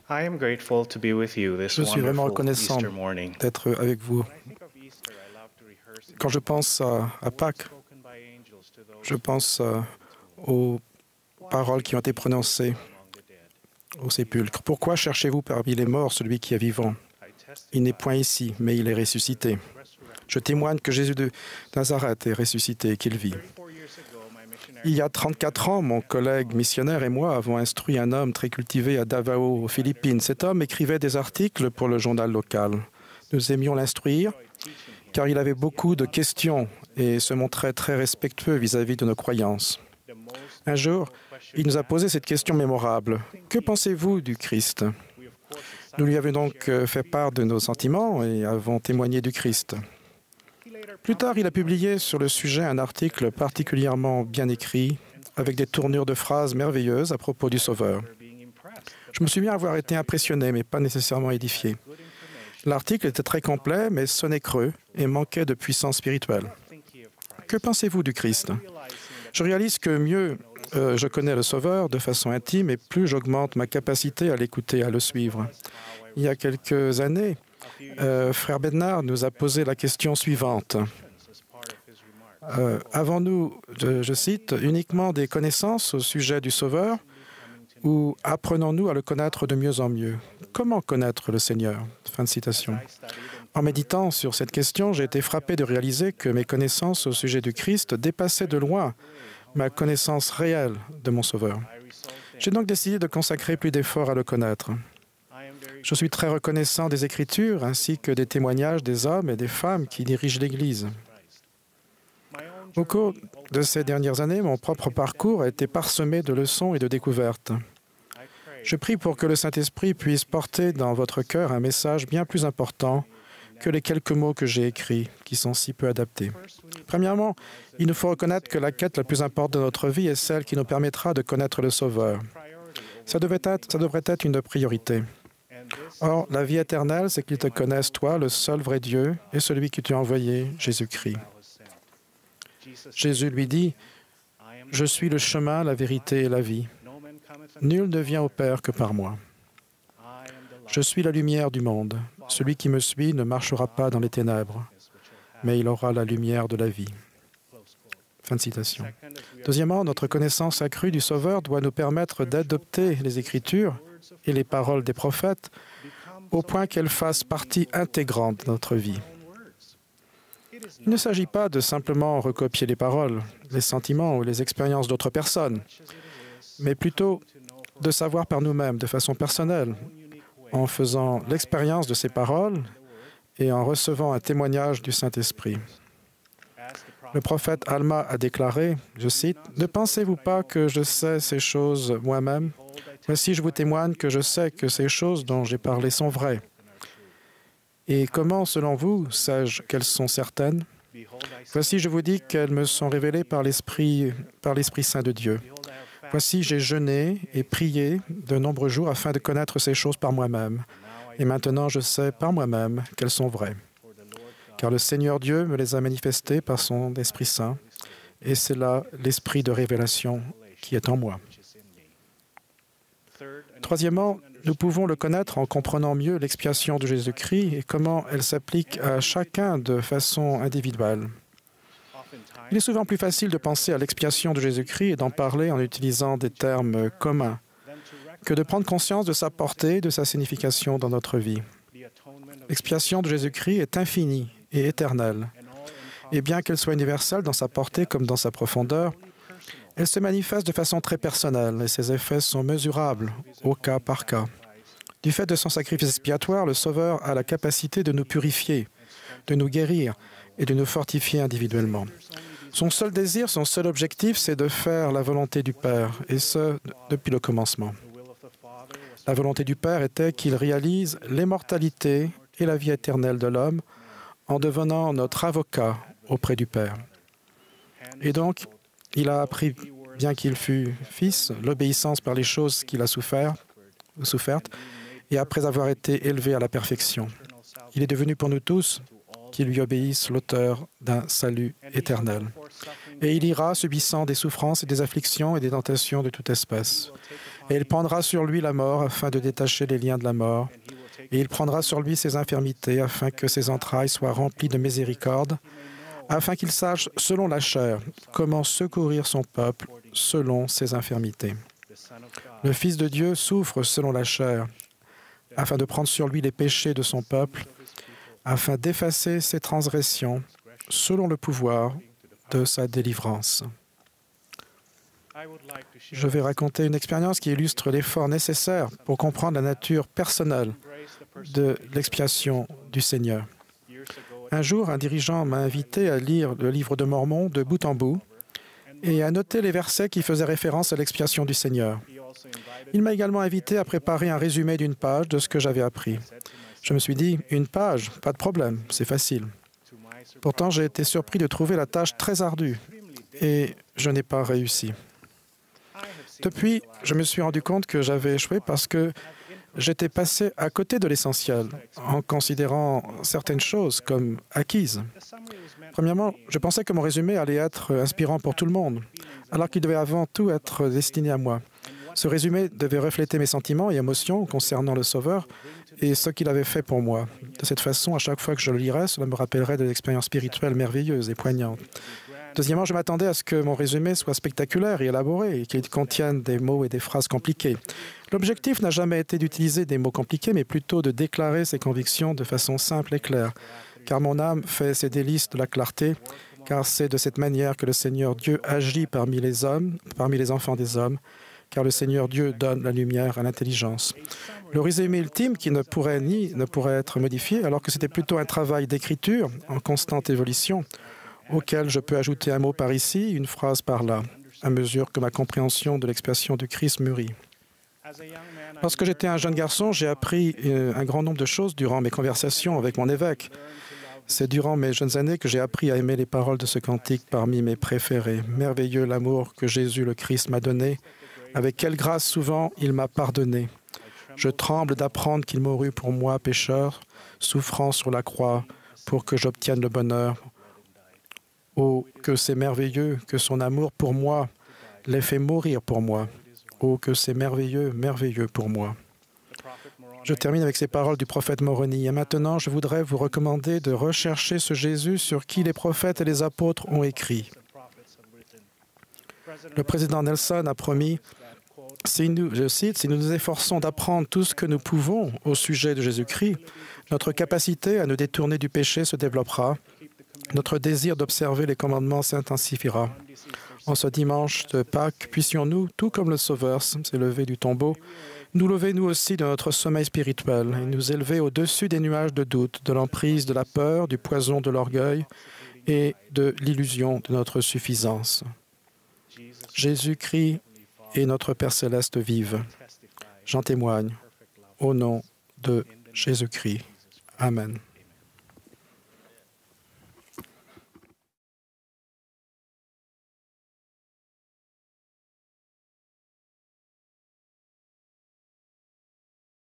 Je suis vraiment reconnaissant d'être avec vous. Quand je pense à Pâques, je pense aux paroles qui ont été prononcées au sépulcre. Pourquoi cherchez-vous parmi les morts celui qui est vivant? Il n'est point ici, mais il est ressuscité. Je témoigne que Jésus de Nazareth est ressuscité et qu'il vit. Il y a 34 ans, mon collègue missionnaire et moi avons instruit un homme très cultivé à Davao, aux Philippines. Cet homme écrivait des articles pour le journal local. Nous aimions l'instruire car il avait beaucoup de questions et se montrait très respectueux vis-à-vis de nos croyances. Un jour, il nous a posé cette question mémorable. « Que pensez-vous du Christ ?» Nous lui avions donc fait part de nos sentiments et avons témoigné du Christ. Plus tard, il a publié sur le sujet un article particulièrement bien écrit, avec des tournures de phrases merveilleuses à propos du Sauveur. Je me souviens avoir été impressionné, mais pas nécessairement édifié. L'article était très complet, mais sonnait creux et manquait de puissance spirituelle. Que pensez-vous du Christ? Je réalise que mieux je connais le Sauveur de façon intime et plus j'augmente ma capacité à l'écouter et à le suivre. Il y a quelques années, Frère Bednar nous a posé la question suivante. Avons-nous, je cite, uniquement des connaissances au sujet du Sauveur ou apprenons-nous à le connaître de mieux en mieux? Comment connaître le Seigneur? Fin de citation. En méditant sur cette question, j'ai été frappé de réaliser que mes connaissances au sujet du Christ dépassaient de loin ma connaissance réelle de mon Sauveur. J'ai donc décidé de consacrer plus d'efforts à le connaître. Je suis très reconnaissant des Écritures ainsi que des témoignages des hommes et des femmes qui dirigent l'Église. Au cours de ces dernières années, mon propre parcours a été parsemé de leçons et de découvertes. Je prie pour que le Saint-Esprit puisse porter dans votre cœur un message bien plus important que les quelques mots que j'ai écrits, qui sont si peu adaptés. Premièrement, il nous faut reconnaître que la quête la plus importante de notre vie est celle qui nous permettra de connaître le Sauveur. Ça devrait être une priorité. Or, la vie éternelle, c'est qu'ils te connaissent, toi, le seul vrai Dieu, et celui que tu as envoyé, Jésus-Christ. Jésus lui dit, « Je suis le chemin, la vérité et la vie. Nul ne vient au Père que par moi. Je suis la lumière du monde. Celui qui me suit ne marchera pas dans les ténèbres, mais il aura la lumière de la vie. » Fin de citation. Deuxièmement, notre connaissance accrue du Sauveur doit nous permettre d'adopter les Écritures et les paroles des prophètes au point qu'elles fassent partie intégrante de notre vie. Il ne s'agit pas de simplement recopier les paroles, les sentiments ou les expériences d'autres personnes, mais plutôt de savoir par nous-mêmes, de façon personnelle, en faisant l'expérience de ces paroles et en recevant un témoignage du Saint-Esprit. Le prophète Alma a déclaré, je cite, « Ne pensez-vous pas que je sais ces choses moi-même? Voici, je vous témoigne que je sais que ces choses dont j'ai parlé sont vraies. Et comment, selon vous, sais-je qu'elles sont certaines? Voici, je vous dis qu'elles me sont révélées par l'Esprit Saint de Dieu. Voici, j'ai jeûné et prié de nombreux jours afin de connaître ces choses par moi-même. Et maintenant, je sais par moi-même qu'elles sont vraies. Car le Seigneur Dieu me les a manifestées par son Esprit Saint, et c'est là l'esprit de révélation qui est en moi. Troisièmement, nous pouvons le connaître en comprenant mieux l'expiation de Jésus-Christ et comment elle s'applique à chacun de façon individuelle. Il est souvent plus facile de penser à l'expiation de Jésus-Christ et d'en parler en utilisant des termes communs que de prendre conscience de sa portée et de sa signification dans notre vie. L'expiation de Jésus-Christ est infinie et éternelle. Et bien qu'elle soit universelle dans sa portée comme dans sa profondeur, elle se manifeste de façon très personnelle et ses effets sont mesurables au cas par cas. Du fait de son sacrifice expiatoire, le Sauveur a la capacité de nous purifier, de nous guérir et de nous fortifier individuellement. Son seul désir, son seul objectif, c'est de faire la volonté du Père, et ce, depuis le commencement. La volonté du Père était qu'il réalise l'immortalité et la vie éternelle de l'homme en devenant notre avocat auprès du Père. Et donc, il a appris, bien qu'il fût fils, l'obéissance par les choses qu'il a souffertes, et après avoir été élevé à la perfection. Il est devenu pour nous tous qui lui obéissent l'auteur d'un salut éternel. Et il ira subissant des souffrances et des afflictions et des tentations de toute espèce. Et il prendra sur lui la mort afin de détacher les liens de la mort. Et il prendra sur lui ses infirmités afin que ses entrailles soient remplies de miséricorde, afin qu'il sache, selon la chair, comment secourir son peuple selon ses infirmités. Le Fils de Dieu souffre selon la chair, afin de prendre sur lui les péchés de son peuple, afin d'effacer ses transgressions selon le pouvoir de sa délivrance. Je vais raconter une expérience qui illustre l'effort nécessaire pour comprendre la nature personnelle de l'expiation du Seigneur. Un jour, un dirigeant m'a invité à lire le livre de Mormon de bout en bout et à noter les versets qui faisaient référence à l'expiation du Seigneur. Il m'a également invité à préparer un résumé d'une page de ce que j'avais appris. Je me suis dit, une page, pas de problème, c'est facile. Pourtant, j'ai été surpris de trouver la tâche très ardue et je n'ai pas réussi. Depuis, je me suis rendu compte que j'avais échoué parce que j'étais passé à côté de l'essentiel en considérant certaines choses comme acquises. Premièrement, je pensais que mon résumé allait être inspirant pour tout le monde, alors qu'il devait avant tout être destiné à moi. Ce résumé devait refléter mes sentiments et émotions concernant le Sauveur et ce qu'il avait fait pour moi. De cette façon, à chaque fois que je le lirais, cela me rappellerait de l'expérience spirituelle merveilleuse et poignante. Deuxièmement, je m'attendais à ce que mon résumé soit spectaculaire et élaboré et qu'il contienne des mots et des phrases compliqués. L'objectif n'a jamais été d'utiliser des mots compliqués, mais plutôt de déclarer ses convictions de façon simple et claire. Car mon âme fait ses délices de la clarté, car c'est de cette manière que le Seigneur Dieu agit parmi les hommes, parmi les enfants des hommes, car le Seigneur Dieu donne la lumière à l'intelligence. Le résumé ultime qui ne pourrait être modifié, alors que c'était plutôt un travail d'écriture en constante évolution, auquel je peux ajouter un mot par ici, une phrase par là, à mesure que ma compréhension de l'expiation du Christ mûrit. Lorsque j'étais un jeune garçon, j'ai appris un grand nombre de choses durant mes conversations avec mon évêque. C'est durant mes jeunes années que j'ai appris à aimer les paroles de ce cantique parmi mes préférés. Merveilleux l'amour que Jésus le Christ m'a donné. Avec quelle grâce souvent il m'a pardonné. Je tremble d'apprendre qu'il mourut pour moi, pécheur, souffrant sur la croix, pour que j'obtienne le bonheur. Oh, que c'est merveilleux que son amour pour moi l'ait fait mourir pour moi. Oh, que c'est merveilleux, merveilleux pour moi. Je termine avec ces paroles du prophète Moroni. Et maintenant, je voudrais vous recommander de rechercher ce Jésus sur qui les prophètes et les apôtres ont écrit. Le président Nelson a promis, je cite, « Si nous nous efforçons d'apprendre tout ce que nous pouvons au sujet de Jésus-Christ, notre capacité à nous détourner du péché se développera. Notre désir d'observer les commandements s'intensifiera. En ce dimanche de Pâques, puissions-nous, tout comme le Sauveur s'est levé du tombeau, nous lever nous aussi de notre sommeil spirituel et nous élever au-dessus des nuages de doute, de l'emprise de la peur, du poison de l'orgueil et de l'illusion de notre suffisance. Jésus-Christ et notre Père céleste vivent. J'en témoigne. Au nom de Jésus-Christ. Amen.